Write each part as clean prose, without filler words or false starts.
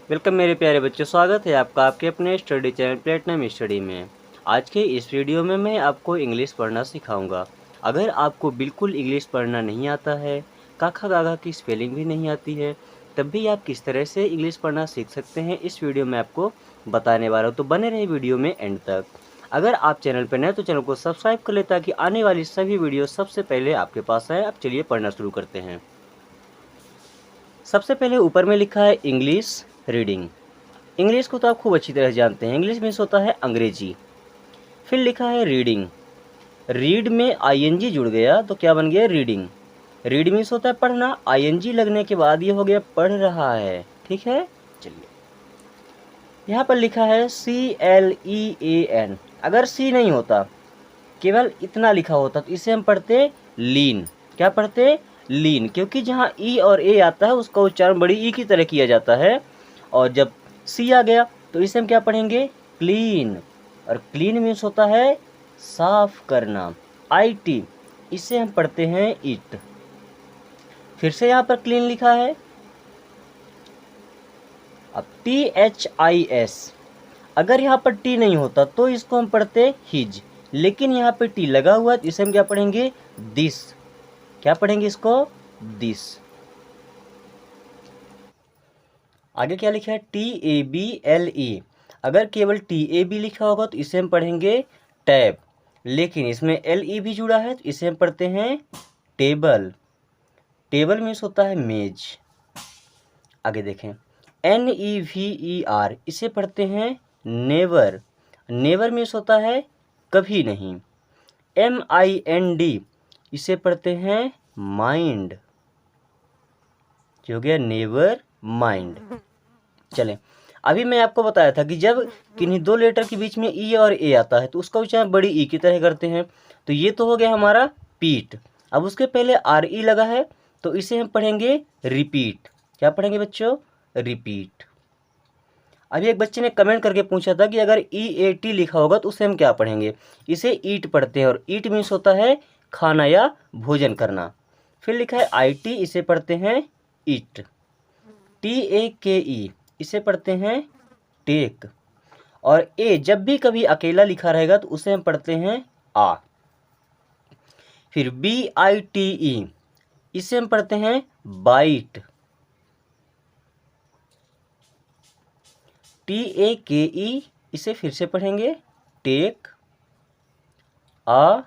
Welcome मेरे प्यारे बच्चों, स्वागत है आपका आपके अपने स्टडी चैनल प्लेटिनम स्टडी में। आज के इस वीडियो में मैं आपको इंग्लिश पढ़ना सिखाऊंगा। अगर आपको बिल्कुल इंग्लिश पढ़ना नहीं आता है, काखा गागा की स्पेलिंग भी नहीं आती है, तब भी आप किस तरह से इंग्लिश पढ़ना सीख सकते हैं, इस वीडियो में आपको बताने वाला हूँ। तो बने रहे वीडियो में एंड तक। अगर आप चैनल पर नए तो चैनल को सब्सक्राइब कर ले ताकि आने वाली सभी वीडियो सबसे पहले आपके पास आए। अब चलिए पढ़ना शुरू करते हैं। सबसे पहले ऊपर में लिखा है इंग्लिश रीडिंग। इंग्लिश को तो आप खूब अच्छी तरह से जानते हैं, इंग्लिश मीन्स होता है अंग्रेजी। फिर लिखा है रीडिंग। रीड में आईएनजी जुड़ गया तो क्या बन गया? रीडिंग। रीड मीन्स होता है पढ़ना, आईएनजी लगने के बाद ये हो गया पढ़ रहा है। ठीक है, चलिए यहाँ पर लिखा है CLEAN। अगर सी नहीं होता, केवल इतना लिखा होता तो इसे हम पढ़ते लीन। क्या पढ़ते? लीन, क्योंकि जहाँ ई और ए आता है उसका उच्चारण बड़ी ई की तरह किया जाता है, और जब सी आ गया तो इसे हम क्या पढ़ेंगे? क्लीन। और क्लीन मीन्स होता है साफ करना। IT, इसे हम पढ़ते हैं इट। फिर से यहाँ पर क्लीन लिखा है। अब THIS, अगर यहाँ पर टी नहीं होता तो इसको हम पढ़ते हिज, लेकिन यहाँ पे टी लगा हुआ है तो इसे हम क्या पढ़ेंगे? दिस। क्या पढ़ेंगे इसको? दिस। आगे क्या लिखा है? TABLE। अगर केवल TAB लिखा होगा तो इसे हम पढ़ेंगे टैब, लेकिन इसमें LE भी जुड़ा है तो इसे हम पढ़ते हैं टेबल। टेबल मीन्स होता है मेज। आगे देखें, NEVER, इसे पढ़ते हैं नेवर। नेवर मीन्स होता है कभी नहीं। MIND, इसे पढ़ते हैं माइंड। जो हो गया नेवर माइंड। चलें, अभी मैं आपको बताया था कि जब किन्हीं दो लेटर के बीच में ई और ए आता है तो उसका उच्चारण बड़ी ई की तरह करते हैं। तो ये तो हो गया हमारा पीट। अब उसके पहले RE लगा है तो इसे हम पढ़ेंगे रिपीट। क्या पढ़ेंगे बच्चों? रिपीट। अभी एक बच्चे ने कमेंट करके पूछा था कि अगर EAT लिखा होगा तो उसे हम क्या पढ़ेंगे? इसे ईट पढ़ते हैं, और ईट मीन्स होता है खाना या भोजन करना। फिर लिखा है IT, इसे पढ़ते हैं ईट। TAKE, इसे पढ़ते हैं टेक। और ए जब भी कभी अकेला लिखा रहेगा तो उसे हम पढ़ते हैं आ। फिर BITE, इसे हम पढ़ते हैं बाइट। TAKE, इसे फिर से पढ़ेंगे टेक। आ।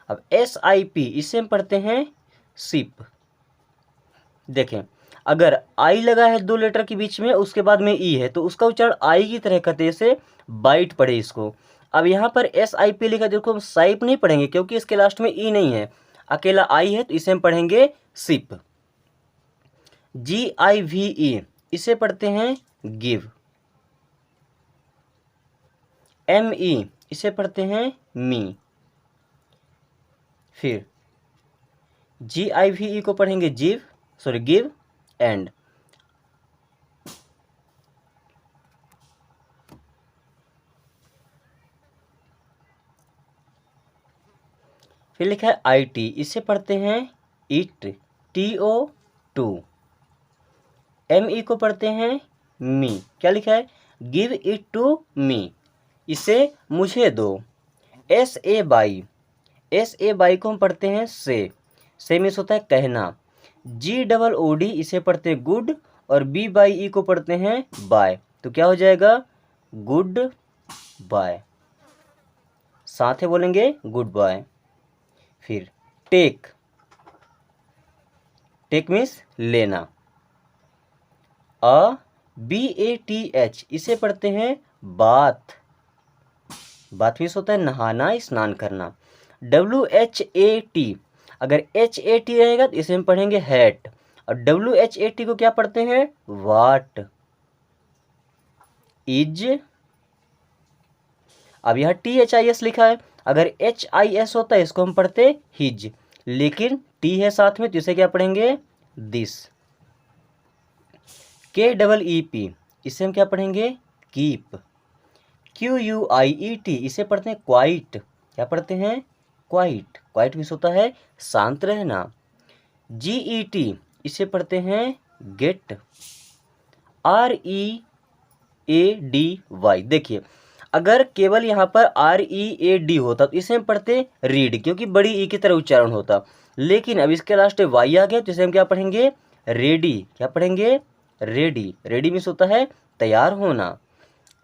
अब SIP, इसे हम पढ़ते हैं सिप। देखें, अगर आई लगा है दो लेटर के बीच में, उसके बाद में ई है तो उसका उच्चारण आई की तरह करते से बाइट पढ़े इसको। अब यहाँ पर SIP लिखा, देखो हम साइप नहीं पढ़ेंगे क्योंकि इसके लास्ट में ई नहीं है, अकेला आई है तो इसे हम पढ़ेंगे सिप। GIVE, इसे पढ़ते हैं गिव। ME, इसे पढ़ते हैं मी। फिर GIVE को पढ़ेंगे गिव एंड। फिर लिखा है IT, इसे पढ़ते हैं इट। TO2। ME को पढ़ते हैं मी। क्या लिखा है? गिव इट टू मी, इसे मुझे दो। SABY को हम पढ़ते हैं से मीन्स होता है कहना। GOOD, इसे पढ़ते हैं गुड, और BYE को पढ़ते हैं बाय। तो क्या हो जाएगा? Good bye. साथ में बोलेंगे गुड बाय। फिर टेक मीन्स लेना। BATH, इसे पढ़ते हैं बाथ। बाथ मीन्स होता है नहाना, स्नान करना। WHAT, अगर HAT रहेगा तो इसे हम पढ़ेंगे हैट, और WHAT को क्या पढ़ते हैं? वाट। इज। अब यहाँ THIS लिखा है, अगर HIS होता है इसको हम पढ़ते हिज, लेकिन टी है साथ में तो इसे क्या पढ़ेंगे? दिस। KEEP, इसे हम क्या पढ़ेंगे? कीप। QUIET, इसे पढ़ते हैं क्वाइट। क्या पढ़ते हैं? क्वाइट। क्वाइट मीन्स होता है शांत रहना। GET, इसे पढ़ते हैं गेट। READY। देखिए अगर केवल यहाँ पर READ होता तो इसे हम पढ़ते रीड, क्योंकि बड़ी ई की तरह उच्चारण होता। लेकिन अब इसके लास्ट में वाई आ गया तो इसे हम क्या पढ़ेंगे, रेडी। क्या पढ़ेंगे, रेडी। रेडी मीन्स होता है तैयार होना।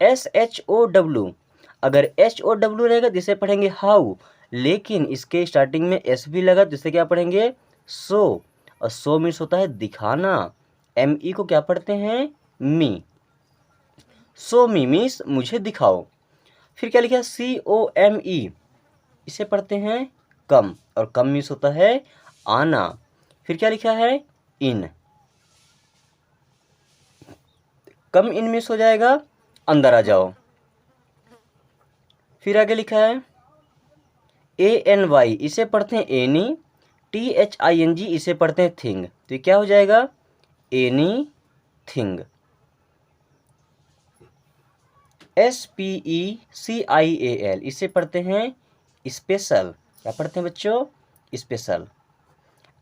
SHOW, अगर HOW रहेगा तो इसे पढ़ेंगे हाउ, लेकिन इसके स्टार्टिंग में S भी लगा तो इसे क्या पढ़ेंगे, सो। और सो मीन्स होता है दिखाना। ME को क्या पढ़ते हैं, मी। सो मी मीन्स मुझे दिखाओ। फिर क्या लिखा है, COME, इसे पढ़ते हैं कम, और कम मीन्स होता है आना। फिर क्या लिखा है, इन। कम इन मीन्स हो जाएगा अंदर आ जाओ। फिर आगे लिखा है ANY, इसे पढ़ते हैं एनी। THING, इसे पढ़ते हैं थिंग, तो ये क्या हो जाएगा, एनी थिंग। SPECIAL, इसे पढ़ते हैं स्पेशल। क्या पढ़ते हैं बच्चों, स्पेशल।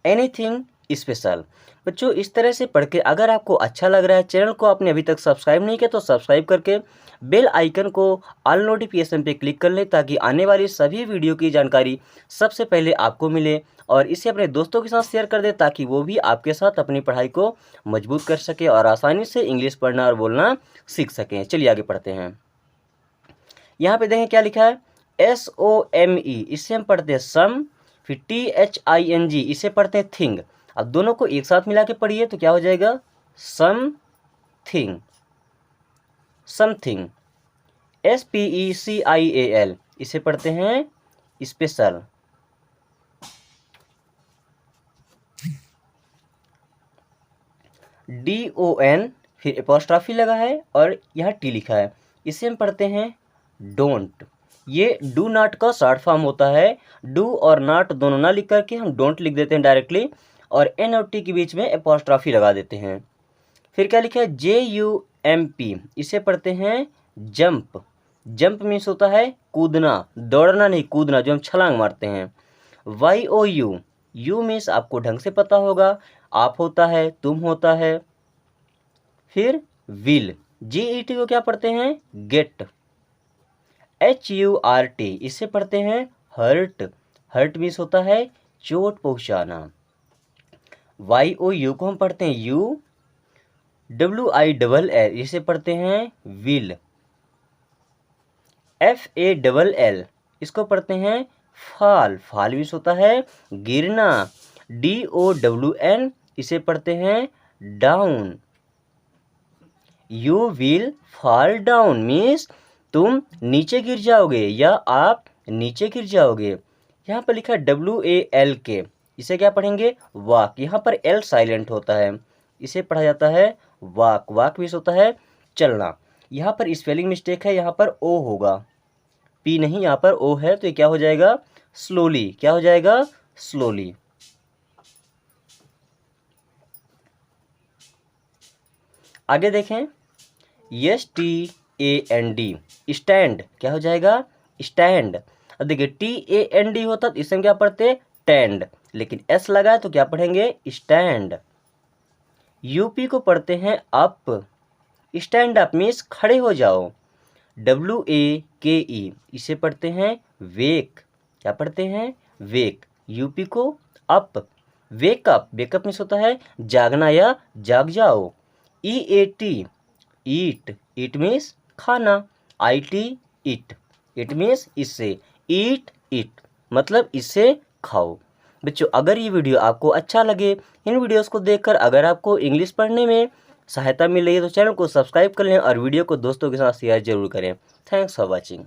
Anything special. बच्चों इस तरह से पढ़ के अगर आपको अच्छा लग रहा है, चैनल को आपने अभी तक सब्सक्राइब नहीं किया तो सब्सक्राइब करके बेल आइकन को ऑल नोटिफिकेशन पे क्लिक कर लें, ताकि आने वाली सभी वीडियो की जानकारी सबसे पहले आपको मिले। और इसे अपने दोस्तों के साथ शेयर कर दें, ताकि वो भी आपके साथ अपनी पढ़ाई को मजबूत कर सके और आसानी से इंग्लिश पढ़ना और बोलना सीख सकें। चलिए आगे पढ़ते हैं। यहाँ पे देखें क्या लिखा है, SOME, इसे हम पढ़ते हैं सम। फिर THING, इसे पढ़ते हैं थिंग। अब दोनों को एक साथ मिला के पढ़िए तो क्या हो जाएगा, समथिंग। समथिंग। SPECIAL, इसे पढ़ते हैं स्पेशल। DON, फिर एपोस्ट्रॉफी लगा है और यहाँ T लिखा है, इसे हम पढ़ते हैं डोंट। ये डू नॉट का शॉर्ट फॉर्म होता है। डू और नॉट दोनों ना लिख करके हम डोंट लिख देते हैं डायरेक्टली, और N और T के बीच में एपोस्ट्रॉफी लगा देते हैं। फिर क्या लिखा है, JUMP, इसे पढ़ते हैं जंप। जंप मीन्स होता है कूदना, दौड़ना नहीं, कूदना, जो हम छलांग मारते हैं। YOU, यू मीन्स आपको ढंग से पता होगा, आप होता है, तुम होता है। फिर विल, GET को क्या पढ़ते हैं, गेट। HURT, इसे पढ़ते हैं हर्ट। हर्ट मीन्स होता है चोट पहुंचाना। YOU को हम पढ़ते हैं यू। WILL, इसे पढ़ते हैं विल। FALL, इसको पढ़ते हैं फाल। फाल मीन्स होता है गिरना। DOWN, इसे पढ़ते हैं down. You will fall down means तुम नीचे गिर जाओगे या आप नीचे गिर जाओगे। यहाँ पर लिखा है WALK, इसे क्या पढ़ेंगे, वॉक। यहाँ पर L साइलेंट होता है, इसे पढ़ा जाता है वॉक। वॉक मीन्स होता है चलना। यहाँ पर स्पेलिंग मिस्टेक है, यहाँ पर O होगा, P नहीं, यहाँ पर O है, तो ये क्या हो जाएगा, स्लोली। क्या हो जाएगा, स्लोली। आगे देखें, STAND, स्टैंड। क्या हो जाएगा, स्टैंड। अब देखिए TAND होता तो इसे हम क्या पढ़ते, टैंड, लेकिन S लगा है तो क्या पढ़ेंगे, स्टैंड। UP को पढ़ते हैं अप। स्टैंड अप मीन्स खड़े हो जाओ। WAKE, इसे पढ़ते हैं वेक। क्या पढ़ते हैं, वेक। UP को अप। वेकअप, वेकअप मीन्स होता है जागना या जाग जाओ। EAT, ईट। ईट मीन्स खाना। IT, it. इट मीन्स इससे, ईट इट मतलब इससे खाओ। बच्चों अगर ये वीडियो आपको अच्छा लगे, इन वीडियोस को देखकर अगर आपको इंग्लिश पढ़ने में सहायता मिल रही है तो चैनल को सब्सक्राइब कर लें और वीडियो को दोस्तों के साथ शेयर जरूर करें। Thanks for watching.